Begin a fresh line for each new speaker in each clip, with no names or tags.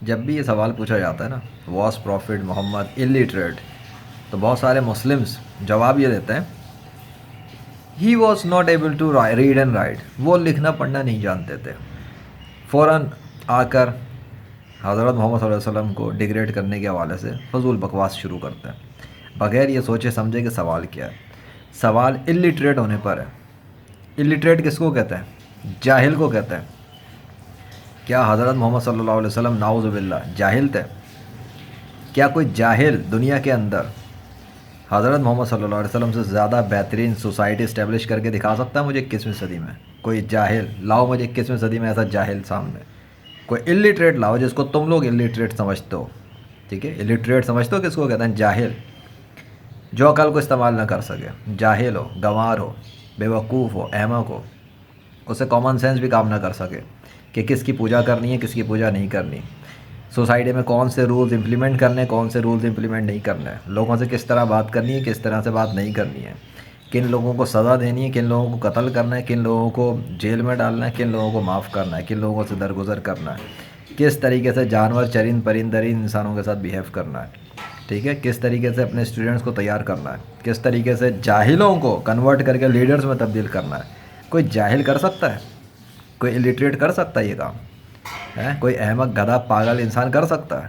جب بھی یہ سوال پوچھا جاتا ہے نا، واز پروفٹ محمد الٹریٹ، تو بہت سارے مسلمس جواب یہ دیتے ہیں he was not able to read and write, وہ لکھنا پڑھنا نہیں جانتے تھے. فوراً آ کر حضرت محمد صلی اللہ علیہ وسلم کو ڈیگریڈ کرنے کے حوالے سے فضول بکواس شروع کرتے ہیں بغیر یہ سوچے سمجھے کہ سوال کیا ہے. سوال الٹریٹ ہونے پر ہے. الٹریٹ کس کو کہتے ہیں؟ جاہل کو کہتے ہیں. کیا حضرت محمد صلی اللہ علیہ وسلم نعوذ باللہ جاہل تھے؟ کیا کوئی جاہل دنیا کے اندر حضرت محمد صلی اللہ علیہ وسلم سے زیادہ بہترین سوسائٹی اسٹیبلش کر کے دکھا سکتا ہے مجھے 21ویں صدی میں؟ کوئی جاہل لاؤ مجھے 21ویں صدی میں ایسا جاہل سامنے. کوئی الٹریٹ لاؤ جس کو تم لوگ الٹریٹ سمجھتے ہو. ٹھیک ہے، الٹریٹ سمجھتے ہو کس کو کہتے ہیں؟ جاہل، جو عقل کو استعمال نہ کر سکے. جاہل ہو، گنوار ہو، بے وقوف ہو، احمق ہو، اسے کامن سینس بھی کام نہ کر سکے کہ کس کی پوجا کرنی ہے کس کی پوجا نہیں کرنی، سوسائٹی میں کون سے رولز امپلیمنٹ کرنے کون سے رولز امپلیمنٹ نہیں کرنے، لوگوں سے کس طرح بات کرنی ہے کس طرح سے بات نہیں کرنی ہے، کن لوگوں کو سزا دینی ہے کن لوگوں کو قتل کرنا ہے، کن لوگوں کو جیل میں ڈالنا ہے، کن لوگوں کو معاف کرنا ہے، کن لوگوں سے درگزر کرنا ہے، کس طریقے سے جانور چرند پرندرین انسانوں کے ساتھ بیہیو کرنا ہے. ٹھیک ہے، کس طریقے سے اپنے اسٹوڈنٹس کو تیار کرنا ہے، کس طریقے سے جاہلوں کو کنورٹ کر کے لیڈرز میں تبدیل کرنا ہے. کوئی جاہل کر سکتا ہے؟ کوئی الٹریٹ کر سکتا ہے یہ کام؟ کوئی احمق گدھا پاگل انسان کر سکتا ہے؟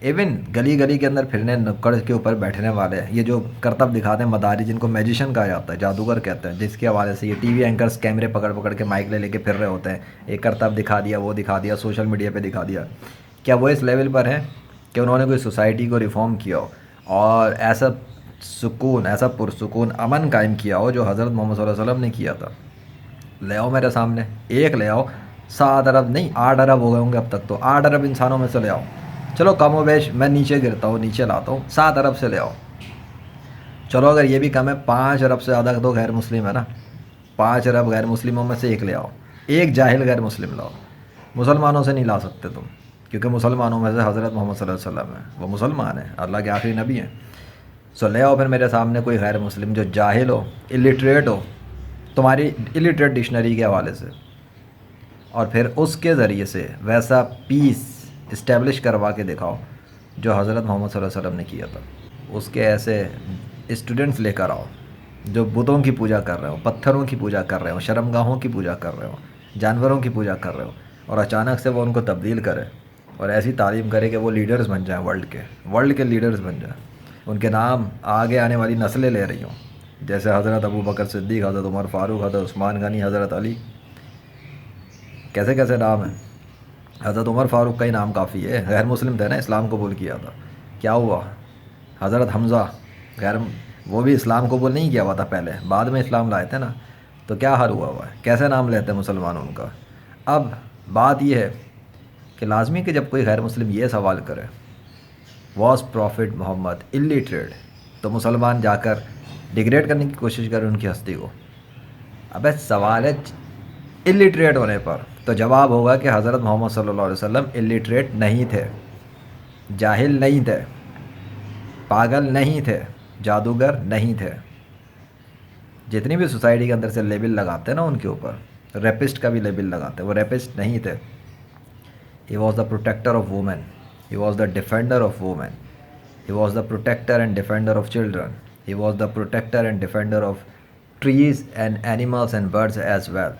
ایون گلی گلی کے اندر پھرنے نکڑ کے اوپر بیٹھنے والے یہ جو کرتب دکھاتے ہیں مداری، جن کو میجیشین کہا جاتا ہے، جادوگر کہتے ہیں، جس کے حوالے سے یہ ٹی وی اینکرز کیمرے پکڑ پکڑ کے مائک لے کے پھر رہے ہوتے ہیں، ایک کرتب دکھا دیا وہ دکھا دیا سوشل میڈیا پہ دکھا دیا. کیا وہ اس لیول پر ہیں کہ انہوں نے کوئی سوسائٹی کو ریفارم کیا ہو اور ایسا سکون ایسا پرسکون امن قائم کیا ہو جو حضرت محمد صلی اللہ علیہ وسلم نے کیا تھا؟ لے آؤ میرے سامنے، ایک لے آؤ. 7 ارب نہیں 8 ارب ہو گئے ہوں گے اب تک، تو 8 ارب انسانوں میں سے لے آؤ. چلو کم و بیش میں نیچے گرتا ہوں نیچے لاتا ہوں، 7 ارب سے لے آؤ. چلو اگر یہ بھی کم ہے 5 ارب سے زیادہ تو غیر مسلم ہے نا. 5 ارب غیر مسلموں میں سے ایک لے آؤ، ایک جاہل غیر مسلم لاؤ. مسلمانوں سے نہیں لا سکتے تم، کیونکہ مسلمانوں میں سے حضرت محمد صلی اللہ علیہ وسلم ہیں، وہ مسلمان ہیں، اللہ کے آخری نبی ہیں. سو لے آؤ پھر میرے سامنے کوئی غیر مسلم جو جاہل ہو، الٹریٹ ہو تمہاری الٹریٹ ڈکشنری کے حوالے سے، اور پھر اس کے ذریعے سے ویسا پیس اسٹیبلش کروا کے دکھاؤ جو حضرت محمد صلی اللہ علیہ وسلم نے کیا تھا. اس کے ایسے اسٹوڈنٹس لے کر آؤ جو بتوں کی پوجا کر رہے ہو، پتھروں کی پوجا کر رہے ہو، شرمگاہوں کی پوجا کر رہے ہو، جانوروں کی پوجا کر رہے ہو، اور اچانک سے وہ ان کو تبدیل کرے اور ایسی تعلیم کرے کہ وہ لیڈرز بن جائیں، ورلڈ کے لیڈرز بن جائیں. ان کے نام آگے آنے والی نسلیں لے رہی ہوں، جیسے حضرت ابو بکر صدیق، حضرت عمر فاروق، حضرت عثمان غنی، حضرت علی. کیسے کیسے نام ہیں. حضرت عمر فاروق کا ہی نام کافی ہے، غیر مسلم تھے نا، اسلام قبول کیا تھا. کیا ہوا؟ حضرت حمزہ وہ بھی اسلام قبول نہیں کیا ہوا تھا پہلے، بعد میں اسلام لائے تھے نا. تو کیا حال ہوا ہے، کیسے نام لیتے ہیں مسلمانوں ان کا. اب بات یہ ہے کہ لازمی کہ جب کوئی غیر مسلم یہ سوال کرے واز پروفٹ محمد الٹریٹ، تو مسلمان جا کر ڈیگریڈ کرنے کی کوشش کرے ان کی ہستی کو. ابے سوال ہے الٹریٹ ہونے پر، تو جواب ہوگا کہ حضرت محمد صلی اللہ علیہ وسلم الٹریٹ نہیں تھے، جاہل نہیں تھے، پاگل نہیں تھے، جادوگر نہیں تھے. جتنی بھی سوسائٹی کے اندر سے لیبل لگاتے ہیں نا ان کے اوپر، ریپسٹ کا بھی لیبل لگاتے ہیں، وہ ریپسٹ نہیں تھے. He was the protector of women, he was the defender of women, he was the protector and defender of children, he was the protector and defender of trees and animals and birds as well.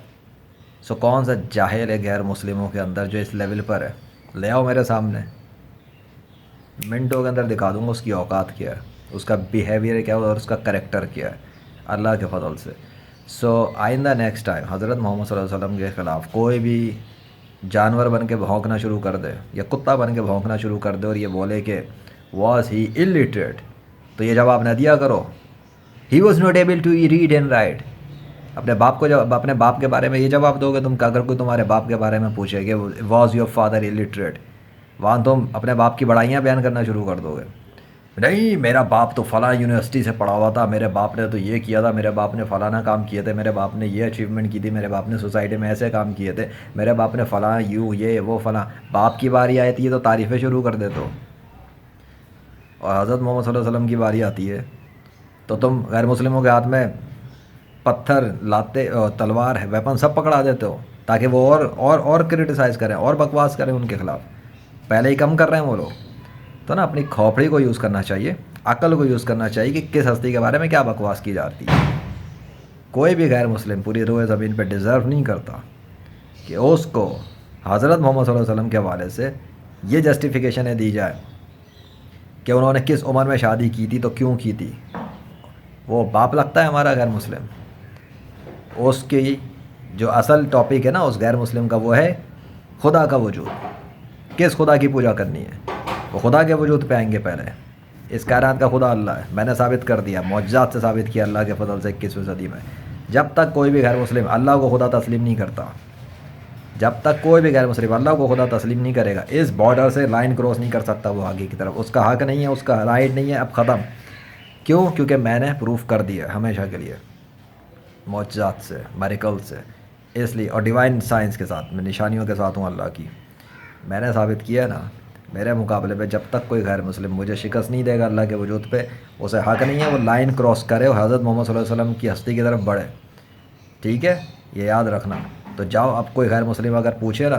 So کون سا جاہل ہے غیر مسلموں کے اندر جو اس level پر ہے؟ لے آؤ میرے سامنے، منٹوں کے اندر دکھا دوں گا اس کی اوقات کیا ہے، اس کا بیہیویئر کیا ہے اور اس کا کریکٹر کیا ہے اللہ کے فضل سے. سو آئندہ نیکسٹ ٹائم حضرت محمد صلی اللہ علیہ وسلم کے خلاف کوئی بھی جانور بن کے بھونکنا شروع کر دے یا کتا بن کے بھونکنا شروع کر دے اور یہ بولے کہ واز ہی الٹریٹ، تو یہ جواب نہ دیا کرو he was not able to read and write. اپنے باپ کو جب اپنے باپ کے بارے میں یہ جواب دو گے تم کہ اگر کوئی تمہارے باپ کے بارے میں پوچھے کہ واز یور فادر الٹریٹ، وہاں تم اپنے باپ کی بڑائیاں بیان کرنا شروع کر دو گے. نہیں میرا باپ تو فلاں یونیورسٹی سے پڑھا ہوا تھا، میرے باپ نے تو یہ کیا تھا، میرے باپ نے فلانا کام کیے تھے، میرے باپ نے یہ اچیومنٹ کی تھی، میرے باپ نے سوسائٹی میں ایسے کام کیے تھے، میرے باپ نے فلاں یہ وہ فلاں. باپ کی باری آتی ہے تو تعریفیں شروع کر دیتے ہو، اور حضرت محمد صلی اللہ علیہ وسلم کی باری آتی ہے تو تم غیر مسلموں کے ہاتھ میں پتھر لاتے، تلوار ویپن سب پکڑا دیتے ہو تاکہ وہ اور کرٹیسائز کریں اور بکواس کریں ان کے خلاف. پہلے ہی کم کر رہے ہیں وہ لوگ. تو نا اپنی کھوپڑی کو یوز کرنا چاہیے, عقل کو یوز کرنا چاہیے کہ کس ہستی کے بارے میں کیا بکواس کی جاتی ہے. کوئی بھی غیر مسلم پوری روئے زمین پہ ڈیزرو نہیں کرتا کہ اس کو حضرت محمد صلی اللہ علیہ وسلم کے حوالے سے یہ جسٹیفیکیشنیں دی جائے کہ انہوں نے کس عمر میں شادی کی تھی تو کیوں کی تھی. وہ باپ لگتا ہے ہمارا غیر مسلم. اس کی جو اصل ٹاپک ہے نا اس غیر مسلم کا, وہ ہے خدا کا وجود. کس خدا کی پوجا کرنی ہے؟ وہ خدا کے وجود پہ آئیں گے. پہلے اس کائنات کا خدا اللہ ہے, میں نے ثابت کر دیا, معجزات سے ثابت کیا اللہ کے فضل سے 21ویں صدی میں. جب تک کوئی بھی غیر مسلم اللہ کو خدا تسلیم نہیں کرتا, جب تک کوئی بھی غیر مسلم اللہ کو خدا تسلیم نہیں کرے گا, اس بارڈر سے لائن کراس نہیں کر سکتا وہ آگے کی طرف. اس کا حق نہیں ہے, اس کا رائٹ نہیں ہے, اب ختم. کیوں؟ کیونکہ میں نے پروف کر دیا ہمیشہ کے لیے معجزات سے, میریکل سے, اس لیے, اور ڈیوائن سائنس کے ساتھ, میں نشانیوں کے ساتھ ہوں اللہ کی. میں نے ثابت کیا نا, میرے مقابلے پہ جب تک کوئی غیر مسلم مجھے شکست نہیں دے گا اللہ کے وجود پہ, اسے حق نہیں ہے وہ لائن کراس کرے اور حضرت محمد صلی اللہ علیہ وسلم کی ہستی کی طرف بڑھے. ٹھیک ہے, یہ یاد رکھنا. تو جاؤ, اب کوئی غیر مسلم اگر پوچھے نا,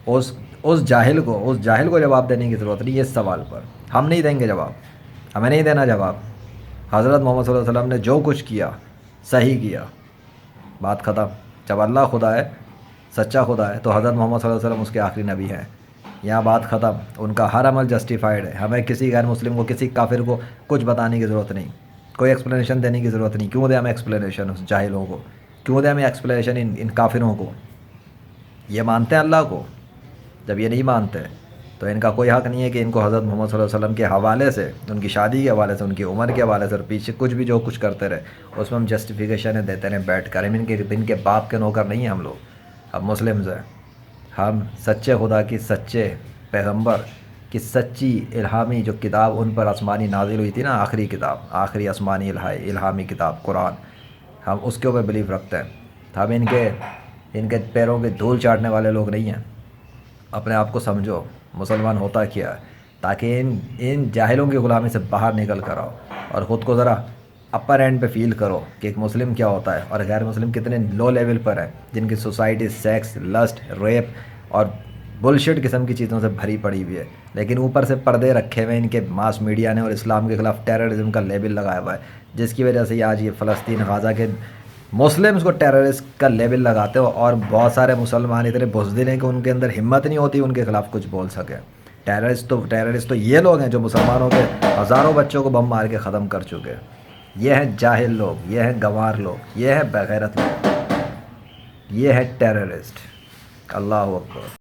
اس جاہل کو جواب دینے کی ضرورت نہیں. اس سوال پر ہم نہیں دیں گے جواب, ہمیں نہیں دینا جواب. حضرت محمد صلی اللہ علیہ وسلم نے جو کچھ کیا صحیح کیا, بات ختم. جب اللہ خدا ہے, سچا خدا ہے, تو حضرت محمد صلی اللہ علیہ وسلم اس کے آخری نبی ہیں. یہاں بات ختم. ان کا ہر عمل جسٹیفائڈ ہے. ہمیں کسی غیر مسلم کو, کسی کافر کو کچھ بتانے کی ضرورت نہیں, کوئی ایکسپلینیشن دینے کی ضرورت نہیں. کیوں دیں ہمیں ایکسپلینیشن اس جاہلوں کو؟ کیوں دیں ہمیں ایکسپلینیشن ان کافروں کو؟ یہ مانتے ہیں اللہ کو. جب یہ نہیں مانتے تو ان کا کوئی حق نہیں ہے کہ ان کو حضرت محمد صلی اللہ علیہ وسلم کے حوالے سے, ان کی شادی کے حوالے سے, ان کی عمر کے حوالے سے, اور پیچھے کچھ بھی جو کچھ کرتے رہے اس میں ہم جسٹیفیکیشنیں دیتے رہے بیٹھ کر. ان کے باپ کے نوکر نہیں ہیں ہم لوگ. اب مسلمز ہیں ہم, سچے خدا کی, سچے پیغمبر کی سچی الہامی جو کتاب ان پر آسمانی نازل ہوئی تھی نا, آخری کتاب, آخری آسمانی الہامی کتاب قرآن, ہم اس کے اوپر بلیف رکھتے ہیں. ہم ان کے پیروں کے دھول چاٹنے والے لوگ نہیں ہیں. اپنے آپ کو سمجھو مسلمان ہوتا کیا ہے, تاکہ ان جاہلوں کی غلامی سے باہر نکل کر آؤ اور خود کو ذرا اپر اینڈ پہ فیل کرو کہ ایک مسلم کیا ہوتا ہے اور غیر مسلم کتنے لو لیول پر ہیں, جن کی سوسائٹی سیکس, لسٹ, ریپ اور بلشٹ قسم کی چیزوں سے بھری پڑی ہوئی ہے. لیکن اوپر سے پردے رکھے ہوئے ان کے ماس میڈیا نے اور اسلام کے خلاف ٹیررزم کا لیبل لگایا ہوا ہے, جس کی وجہ سے یہ آج یہ فلسطین, غزہ کے مسلمس کو ٹیررسٹ کا لیبل لگاتے ہو. اور بہت سارے مسلمان اتنے بزدل ہیں کہ ان کے اندر ہمت نہیں ہوتی ان کے خلاف کچھ بول سکے. ٹیررسٹ تو یہ لوگ ہیں جو مسلمانوں کے ہزاروں بچوں کو بم مار کے ختم کر چکے. یہ ہیں جاہل لوگ, یہ ہیں گنوار لوگ, یہ ہیں بغیرت لوگ, یہ ہے ٹیررسٹ. اللہ اکبر.